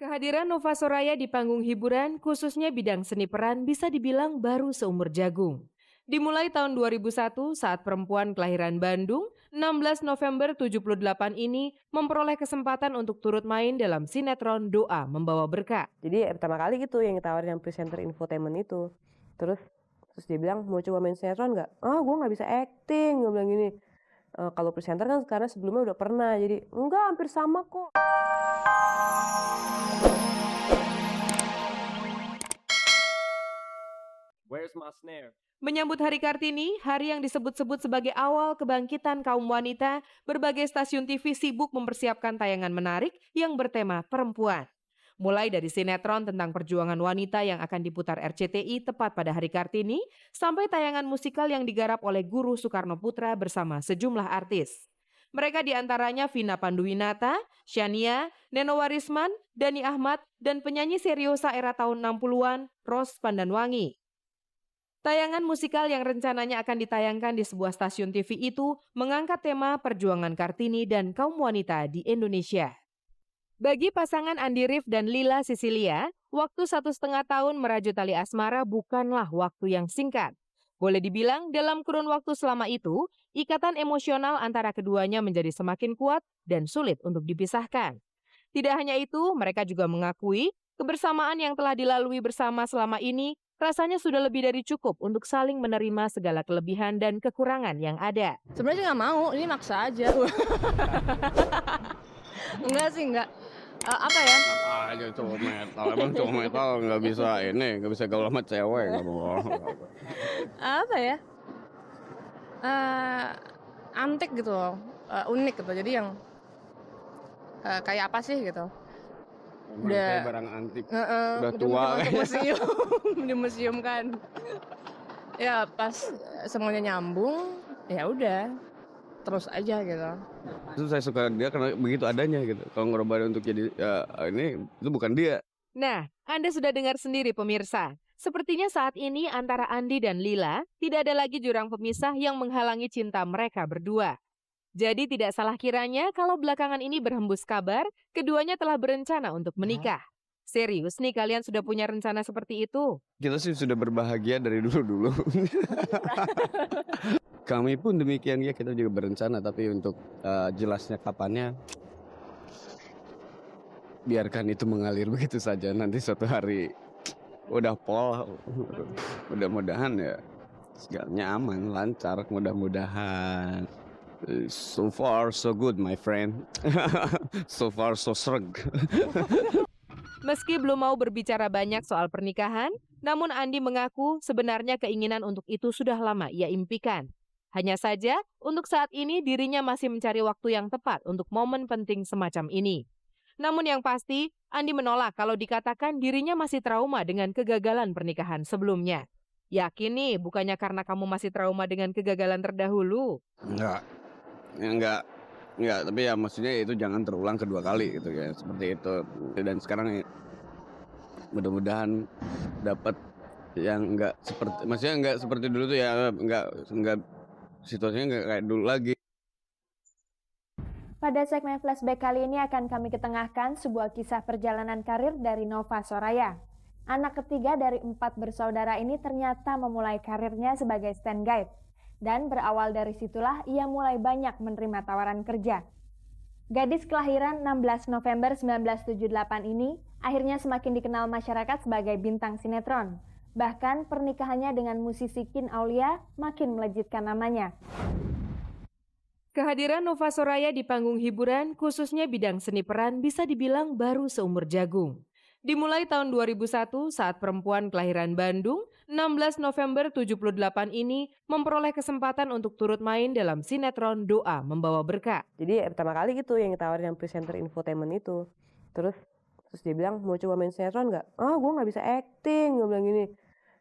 Kehadiran Nova Soraya di panggung hiburan, khususnya bidang seni peran, bisa dibilang baru seumur jagung. Dimulai tahun 2001 saat perempuan kelahiran Bandung, 16 November 78 ini memperoleh kesempatan untuk turut main dalam sinetron Doa Membawa Berkah. Jadi pertama kali gitu yang ditawarin yang presenter infotainment itu. Terus dia bilang, mau coba main sinetron nggak? Ah, gue nggak bisa acting, gue bilang gini. Kalau presenter kan karena sebelumnya udah pernah, jadi enggak, hampir sama kok. Where's my snare? Menyambut Hari Kartini, hari yang disebut-sebut sebagai awal kebangkitan kaum wanita, berbagai stasiun TV sibuk mempersiapkan tayangan menarik yang bertema perempuan. Mulai dari sinetron tentang perjuangan wanita yang akan diputar RCTI tepat pada Hari Kartini, sampai tayangan musikal yang digarap oleh Guru Soekarno Putra bersama sejumlah artis. Mereka diantaranya Vina Panduwinata, Shania, Neno Warisman, Dani Ahmad, dan penyanyi seriosa era tahun 60-an, Ros Pandanwangi. Tayangan musikal yang rencananya akan ditayangkan di sebuah stasiun TV itu mengangkat tema perjuangan Kartini dan kaum wanita di Indonesia. Bagi pasangan Andi Rif dan Lila Sisilia, waktu 1,5 tahun merajut tali asmara bukanlah waktu yang singkat. Boleh dibilang dalam kurun waktu selama itu, ikatan emosional antara keduanya menjadi semakin kuat dan sulit untuk dipisahkan. Tidak hanya itu, mereka juga mengakui kebersamaan yang telah dilalui bersama selama ini rasanya sudah lebih dari cukup untuk saling menerima segala kelebihan dan kekurangan yang ada. Sebenarnya sih nggak mau, ini maksa aja. Enggak sih, enggak. Apa ya? Aja cowok metal, emang cowok metal nggak bisa gaul sama cewek, nggak mau. Apa ya? Antik gitu loh, unik gitu. Jadi yang kayak apa sih gitu? Emang kayak barang antik, udah udah tua masuk kayak. museum, di museum kan. Ya pas semuanya nyambung, ya udah terus aja gitu. Itu saya suka dia karena begitu adanya gitu. Kalau ngerubah untuk jadi ini itu bukan dia. Nah, Anda sudah dengar sendiri pemirsa. Sepertinya saat ini antara Andi dan Lila tidak ada lagi jurang pemisah yang menghalangi cinta mereka berdua. Jadi tidak salah kiranya kalau belakangan ini berhembus kabar keduanya telah berencana untuk menikah. Serius nih kalian sudah punya rencana seperti itu? Kita sih sudah berbahagia dari dulu. Kami pun demikian ya, kita juga berencana, tapi untuk jelasnya kapannya biarkan itu mengalir begitu saja. Nanti suatu hari udah pol, mudah-mudahan ya segalanya aman, lancar, mudah-mudahan. So far so good my friend. So far so sreg. Meski belum mau berbicara banyak soal pernikahan, namun Andi mengaku sebenarnya keinginan untuk itu sudah lama ia impikan. Hanya saja, untuk saat ini dirinya masih mencari waktu yang tepat untuk momen penting semacam ini. Namun yang pasti, Andi menolak kalau dikatakan dirinya masih trauma dengan kegagalan pernikahan sebelumnya. Yakin nih, bukannya karena kamu masih trauma dengan kegagalan terdahulu? Enggak, tapi ya maksudnya itu jangan terulang kedua kali gitu ya, seperti itu. Dan sekarang mudah-mudahan dapat yang enggak seperti dulu tuh ya, enggak situasinya enggak kayak dulu lagi. Pada segmen flashback kali ini akan kami ketengahkan sebuah kisah perjalanan karir dari Nova Soraya. Anak ketiga dari 4 bersaudara ini ternyata memulai karirnya sebagai stand guide. Dan berawal dari situlah ia mulai banyak menerima tawaran kerja. Gadis kelahiran 16 November 1978 ini akhirnya semakin dikenal masyarakat sebagai bintang sinetron. Bahkan pernikahannya dengan musisi Kin Aulia makin melejitkan namanya. Kehadiran Nova Soraya di panggung hiburan, khususnya bidang seni peran, bisa dibilang baru seumur jagung. Dimulai tahun 2001 saat perempuan kelahiran Bandung, 16 November 78 ini memperoleh kesempatan untuk turut main dalam sinetron Doa Membawa Berkah. Jadi pertama kali gitu yang ditawarin yang presenter infotainment itu. Terus dia bilang, mau coba main sinetron nggak? Ah, gue nggak bisa acting, gue bilang gini.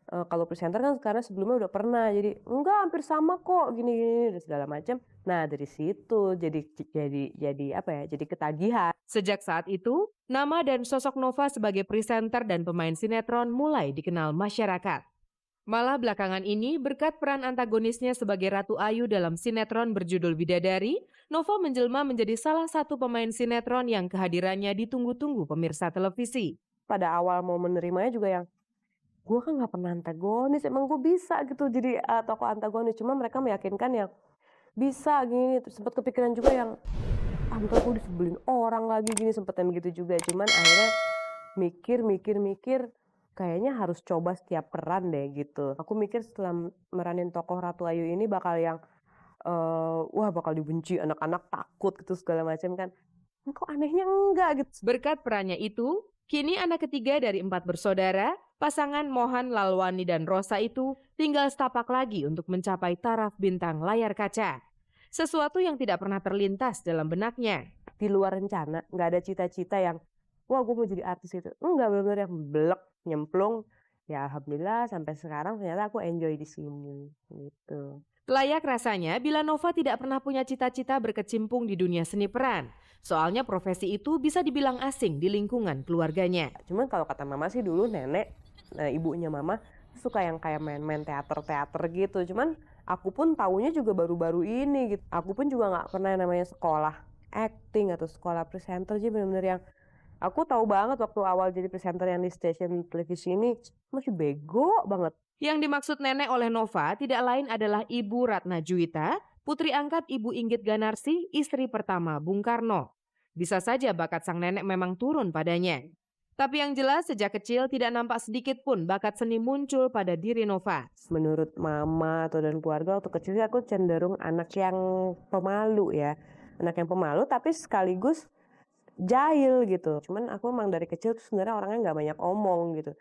Kalau presenter kan karena sebelumnya udah pernah, jadi enggak, hampir sama kok, gini dan segala macam. Nah dari situ jadi apa ya? Jadi ketagihan. Sejak saat itu, nama dan sosok Nova sebagai presenter dan pemain sinetron mulai dikenal masyarakat. Malah belakangan ini berkat peran antagonisnya sebagai Ratu Ayu dalam sinetron berjudul Bidadari, Nova menjelma menjadi salah satu pemain sinetron yang kehadirannya ditunggu-tunggu pemirsa televisi. Pada awal mau menerimanya juga yang, gue kan nggak pernah antagonis, emang gue bisa gitu jadi tokoh antagonis. Cuma mereka meyakinkan yang bisa gini, terus sempat kepikiran juga yang, ntar gue disebelin orang lagi gini, sempet yang begitu juga. Cuman akhirnya mikir, kayaknya harus coba setiap peran deh gitu. Aku mikir setelah meranin tokoh Ratu Ayu ini bakal yang, wah bakal dibenci, anak-anak takut gitu segala macam kan. Kok anehnya enggak gitu. Berkat perannya itu, kini anak ketiga dari 4 bersaudara, pasangan Mohan, Lalwani, dan Rosa itu tinggal setapak lagi untuk mencapai taraf bintang layar kaca. Sesuatu yang tidak pernah terlintas dalam benaknya. Di luar rencana, nggak ada cita-cita yang, wah gue mau jadi artis itu. Enggak, benar-benar yang blek, nyemplung. Ya alhamdulillah sampai sekarang ternyata aku enjoy di sini gitu. Layak rasanya bila Nova tidak pernah punya cita-cita berkecimpung di dunia seni peran. Soalnya profesi itu bisa dibilang asing di lingkungan keluarganya. Cuman kalau kata mama sih dulu nenek, ibunya mama suka yang kayak main-main teater-teater gitu. Cuman aku pun taunya juga baru-baru ini gitu. Aku pun juga nggak pernah yang namanya sekolah acting atau sekolah presenter. Jadi benar-benar yang aku tahu banget waktu awal jadi presenter yang di stasiun televisi ini masih bego banget. Yang dimaksud nenek oleh Nova tidak lain adalah Ibu Ratna Juwita, putri angkat Ibu Inggit Ganarsi, istri pertama Bung Karno. Bisa saja bakat sang nenek memang turun padanya. Tapi yang jelas sejak kecil tidak nampak sedikit pun bakat seni muncul pada diri Nova. Menurut mama atau dan keluarga waktu kecil aku cenderung anak yang pemalu ya. Anak yang pemalu tapi sekaligus jahil gitu. Cuman aku emang dari kecil tuh sebenarnya orangnya nggak banyak omong gitu.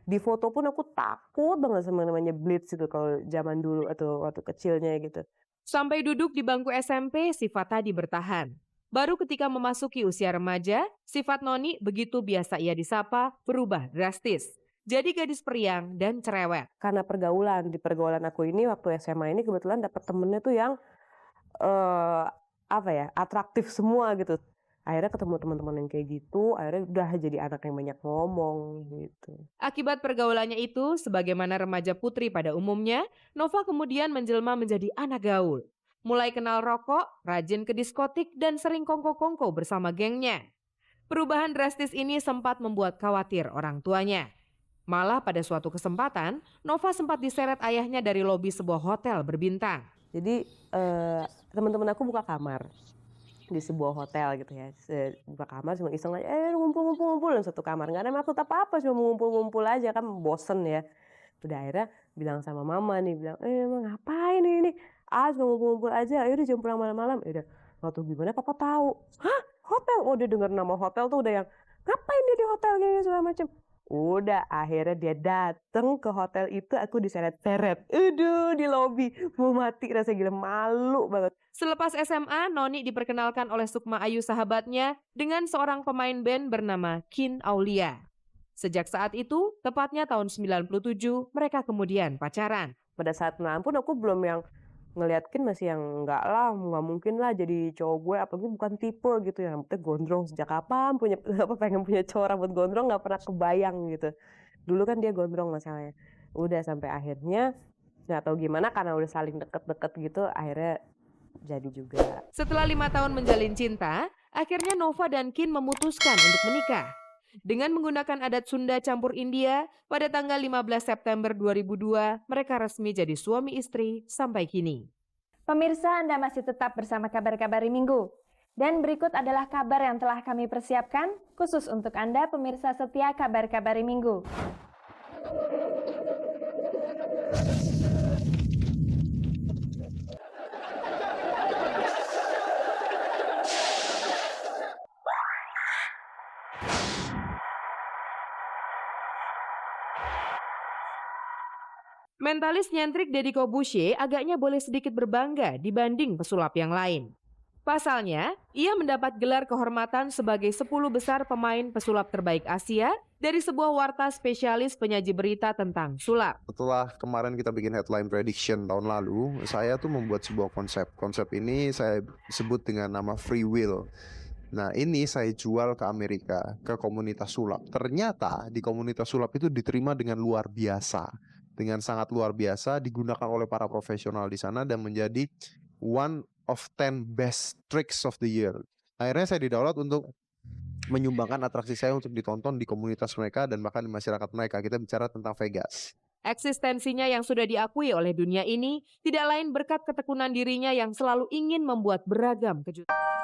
Di foto pun aku takut banget sama namanya blitz itu kalau zaman dulu atau waktu kecilnya gitu. Sampai duduk di bangku SMP, sifat tadi bertahan. Baru ketika memasuki usia remaja, sifat Noni begitu biasa ia disapa berubah drastis. Jadi gadis periang dan cerewet. Karena pergaulan, di pergaulan aku ini waktu SMA ini kebetulan dapat temennya tuh yang atraktif semua gitu. Akhirnya ketemu teman-teman yang kayak gitu, akhirnya udah jadi anak yang banyak ngomong gitu. Akibat pergaulannya itu, sebagaimana remaja putri pada umumnya, Nova kemudian menjelma menjadi anak gaul. Mulai kenal rokok, rajin ke diskotik, dan sering kongko-kongko bersama gengnya. Perubahan drastis ini sempat membuat khawatir orang tuanya. Malah pada suatu kesempatan, Nova sempat diseret ayahnya dari lobi sebuah hotel berbintang. Jadi teman-teman aku buka kamar di sebuah hotel gitu ya, buka kamar cuma iseng aja, ngumpul dalam satu kamar, nggak ada maksud apa-apa, cuma ngumpul-ngumpul aja kan bosen ya. Udah akhirnya bilang sama mama nih, bilang, emang ngapain ini? Cuma ngumpul-ngumpul aja, ayo udah jam pulang malam-malam. Udah, waktu gimana papa tahu? Hah? Hotel? Oh dia dengar nama hotel tuh udah yang, ngapain dia di hotel gini segala macam. Udah akhirnya dia dateng ke hotel itu, aku diseret-seret. Di lobi, mau mati rasa gila, malu banget. Selepas SMA, Noni diperkenalkan oleh Sukma Ayu sahabatnya dengan seorang pemain band bernama Kin Aulia. Sejak saat itu, tepatnya tahun 97, mereka kemudian pacaran. Pada saat kenalan pun aku belum yang ngeliat Kin, masih yang enggak lah, nggak mungkin lah jadi cowok gue, apalagi bukan tipe gitu yang rambutnya gondrong. Sejak kapan pengen punya cowok rambut gondrong, nggak pernah kebayang gitu. Dulu kan dia gondrong masalahnya. Udah sampai akhirnya nggak tahu gimana karena udah saling deket-deket gitu, akhirnya jadi juga. Setelah 5 tahun menjalin cinta, akhirnya Nova dan Kin memutuskan untuk menikah. Dengan menggunakan adat Sunda campur India, pada tanggal 15 September 2002, mereka resmi jadi suami istri sampai kini. Pemirsa, Anda masih tetap bersama Kabar-Kabari Minggu. Dan berikut adalah kabar yang telah kami persiapkan khusus untuk Anda pemirsa setia Kabar-Kabari Minggu. Mentalis nyentrik Deddy Corbuzier agaknya boleh sedikit berbangga dibanding pesulap yang lain. Pasalnya, ia mendapat gelar kehormatan sebagai 10 besar pemain pesulap terbaik Asia dari sebuah warta spesialis penyaji berita tentang sulap. Setelah kemarin kita bikin headline prediction tahun lalu, saya tuh membuat sebuah konsep. Konsep ini saya sebut dengan nama free will. Nah ini saya jual ke Amerika, ke komunitas sulap. Ternyata di komunitas sulap itu diterima dengan luar biasa. dengan sangat luar biasa, digunakan oleh para profesional di sana dan menjadi one of 10 best tricks of the year. Akhirnya saya didaulat untuk menyumbangkan atraksi saya untuk ditonton di komunitas mereka dan bahkan di masyarakat mereka. Kita bicara tentang Vegas. Eksistensinya yang sudah diakui oleh dunia ini tidak lain berkat ketekunan dirinya yang selalu ingin membuat beragam kejutan.